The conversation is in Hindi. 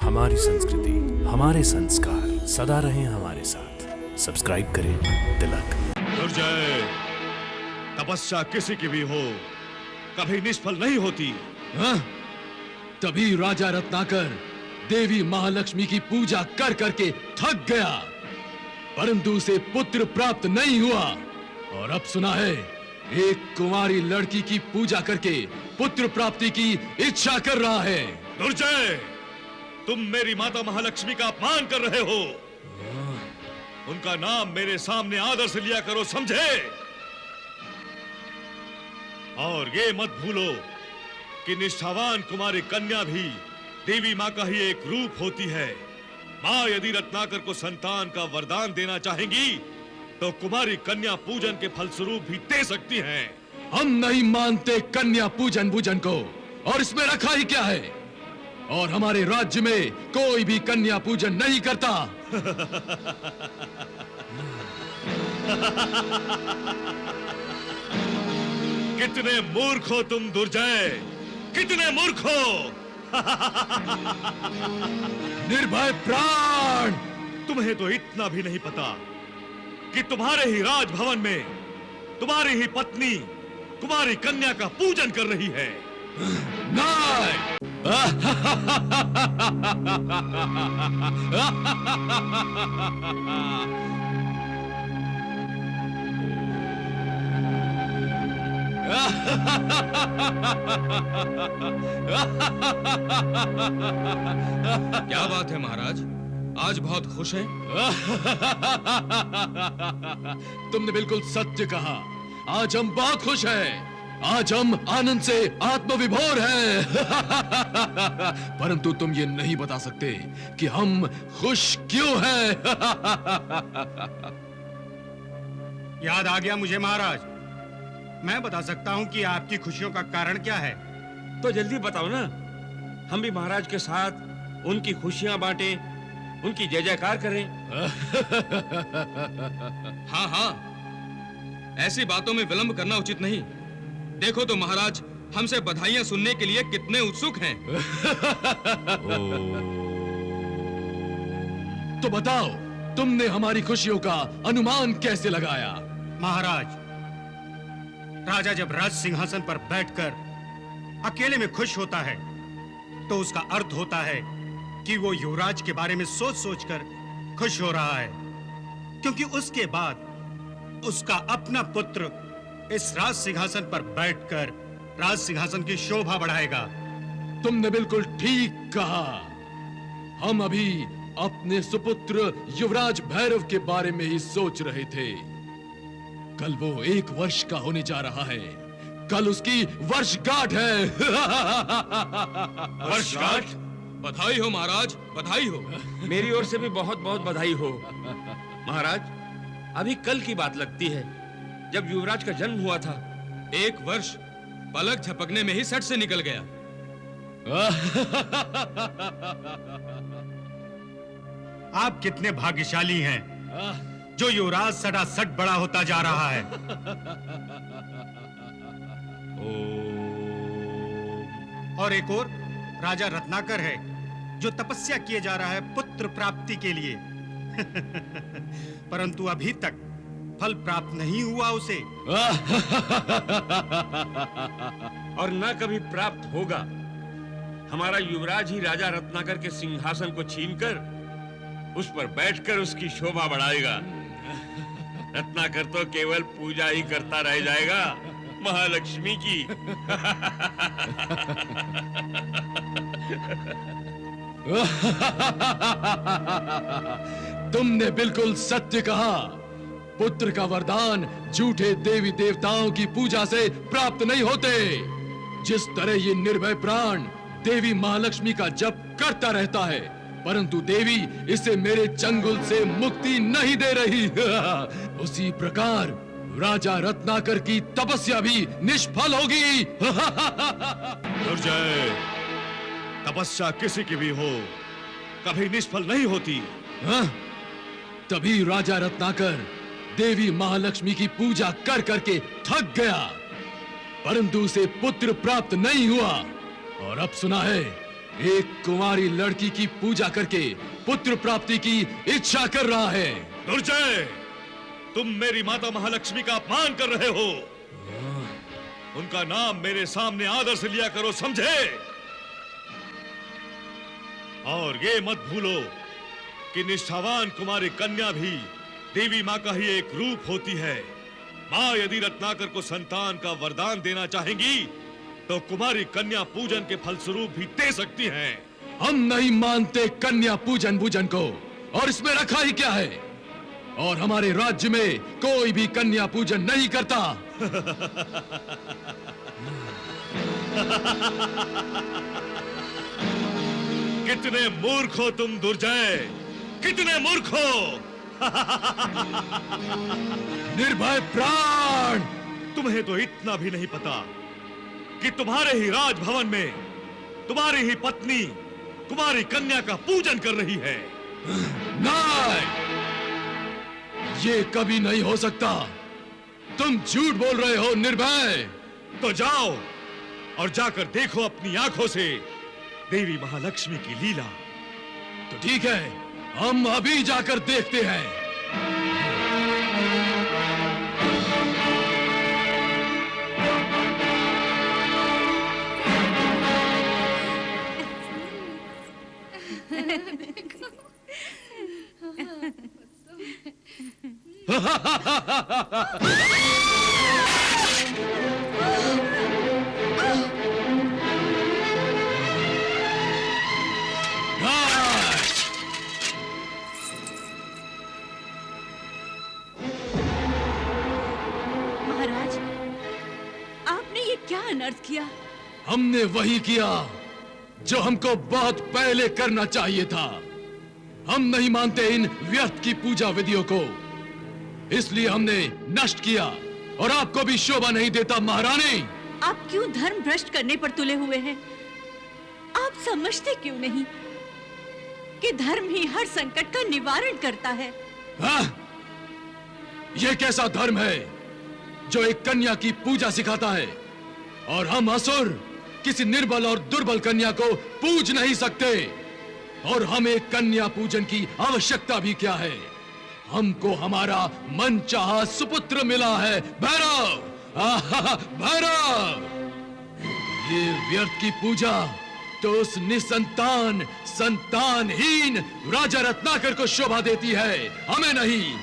हमारी संस्कृति, हमारे संस्कार सदा रहें हमारे साथ। सब्सक्राइब करें तिलक। दुर्जय, तपस्या किसी की भी हो कभी निष्फल नहीं होती। हाँ? तभी राजा रत्नाकर देवी महालक्ष्मी की पूजा कर करके थक गया, परंतु उसे पुत्र प्राप्त नहीं हुआ। और अब सुना है एक कुंवारी लड़की की पूजा करके पुत्र प्राप्ति की इच्छा कर रहा है। दुर्जय, तुम मेरी माता महालक्ष्मी का अपमान कर रहे हो। उनका नाम मेरे सामने आदर से लिया करो, समझे? और ये मत भूलो कि निष्ठावान कुमारी कन्या भी देवी माँ का ही एक रूप होती है। माँ यदि रत्नाकर को संतान का वरदान देना चाहेंगी तो कुमारी कन्या पूजन के फलस्वरूप भी दे सकती हैं। हम नहीं मानते कन्या पूजन पूजन को, और इसमें रखा ही क्या है? और हमारे राज्य में कोई भी कन्या पूजन नहीं करता। कितने मूर्ख हो तुम दुर्जय, कितने मूर्ख हो। निर्भय प्राण, तुम्हें तो इतना भी नहीं पता कि तुम्हारे ही राजभवन में तुम्हारी ही पत्नी कुमारी कन्या का पूजन कर रही है। नहीं। क्या बात है महाराज, आज बहुत खुश हैं? तुमने बिल्कुल सत्य कहा। आज हम बहुत खुश हैं। आज हम आनंद से आत्मविभोर हैं। परंतु तुम ये नहीं बता सकते कि हम खुश क्यों हैं। याद आ गया मुझे महाराज। मैं बता सकता हूं कि आपकी खुशियों का कारण क्या है। तो जल्दी बताओ ना, हम भी महाराज के साथ उनकी खुशियां बांटें, उनकी जय जयकार करें। हाँ हाँ, ऐसी बातों में विलंब करना उचित नहीं। देखो तो महाराज हमसे बधाइयां सुनने के लिए कितने उत्सुक हैं। तो बताओ, तुमने हमारी खुशियों का अनुमान कैसे लगाया? महाराज, राजा जब राज सिंहासन पर बैठकर अकेले में खुश होता है तो उसका अर्थ होता है कि वो युवराज के बारे में सोच सोचकर खुश हो रहा है, क्योंकि उसके बाद उसका अपना पुत्र इस राज सिंहासन पर बैठकर राज सिंहासन की शोभा बढ़ाएगा। तुमने बिल्कुल ठीक कहा। हम अभी अपने सुपुत्र युवराज भैरव के बारे में ही सोच रहे थे। कल वो 1 वर्ष का होने जा रहा है। कल उसकी वर्षगांठ है। वर्षगांठ? बधाई हो महाराज, बधाई हो। मेरी ओर से भी बहुत बहुत बधाई हो। महाराज, अभी कल की बात लगती है जब युवराज का जन्म हुआ था। 1 वर्ष पलक झपकने में ही सट से निकल गया। आप कितने भाग्यशाली हैं जो युवराज सटासट बड़ा होता जा रहा है। और एक और राजा रत्नाकर है जो तपस्या किए जा रहा है पुत्र प्राप्ति के लिए। परंतु अभी तक फल प्राप्त नहीं हुआ उसे। और न कभी प्राप्त होगा। हमारा युवराज ही राजा रत्नाकर के सिंहासन को छीनकर उस पर बैठकर उसकी शोभा बढ़ाएगा। रत्नाकर तो केवल पूजा ही करता रह जाएगा महालक्ष्मी की। तुमने बिल्कुल सत्य कहा। पुत्र का वरदान झूठे देवी देवताओं की पूजा से प्राप्त नहीं होते। जिस तरह ये निर्भय प्राण देवी महालक्ष्मी का जप करता रहता है, परंतु देवी इसे मेरे चंगुल से मुक्ति नहीं दे रही। उसी प्रकार राजा रत्नाकर की तपस्या भी निष्फल होगी। दुर्जय, तपस्या किसी की भी हो कभी निष्फल नहीं होती। हाँ? तभी राजा रत्नाकर देवी महालक्ष्मी की पूजा कर करके थक गया, परंतु उसे पुत्र प्राप्त नहीं हुआ। और अब सुना है एक कुंवारी लड़की की पूजा करके पुत्र प्राप्ति की इच्छा कर रहा है। दुर्जय, तुम मेरी माता महालक्ष्मी का अपमान कर रहे हो। उनका नाम मेरे सामने आदर से लिया करो, समझे? और ये मत भूलो कि निष्ठावान कुमारी कन्या भी देवी माँ का ही एक रूप होती है। माँ यदि रत्नाकर को संतान का वरदान देना चाहेंगी तो कुमारी कन्या पूजन के फलस्वरूप भी दे सकती हैं। हम नहीं मानते कन्या पूजन भूजन को, और इसमें रखा ही क्या है? और हमारे राज्य में कोई भी कन्या पूजन नहीं करता। कितने मूर्ख हो तुम दुर्जय, कितने मूर्ख हो। निर्भय प्राण, तुम्हें तो इतना भी नहीं पता कि तुम्हारे ही राजभवन में तुम्हारी ही पत्नी कुमारी कन्या का पूजन कर रही है। नहीं, ये कभी नहीं हो सकता। तुम झूठ बोल रहे हो निर्भय। तो जाओ और जाकर देखो अपनी आंखों से देवी महालक्ष्मी की लीला। तो ठीक है, हम अभी जाकर देखते हैं। महाराज, आपने ये क्या अनर्थ किया? हमने वही किया जो हमको बहुत पहले करना चाहिए था। हम नहीं मानते इन व्यर्थ की पूजा विधियों को, इसलिए हमने नष्ट किया। और आपको भी शोभा नहीं देता महारानी। आप क्यों धर्म भ्रष्ट करने पर तुले हुए हैं? आप समझते क्यों नहीं कि धर्म ही हर संकट का निवारण करता है? हाँ? यह कैसा धर्म है जो एक कन्या की पूजा सिखाता है, और हम असुर किसी निर्बल और दुर्बल कन्या को पूज नहीं सकते। और हमें कन्या पूजन की आवश्यकता भी क्या है? हमको हमारा मनचाहा सुपुत्र मिला है, भैरव। भैरव, ये व्यर्थ की पूजा तो उस निसंतान संतानहीन राजा रत्नाकर को शोभा देती है, हमें नहीं।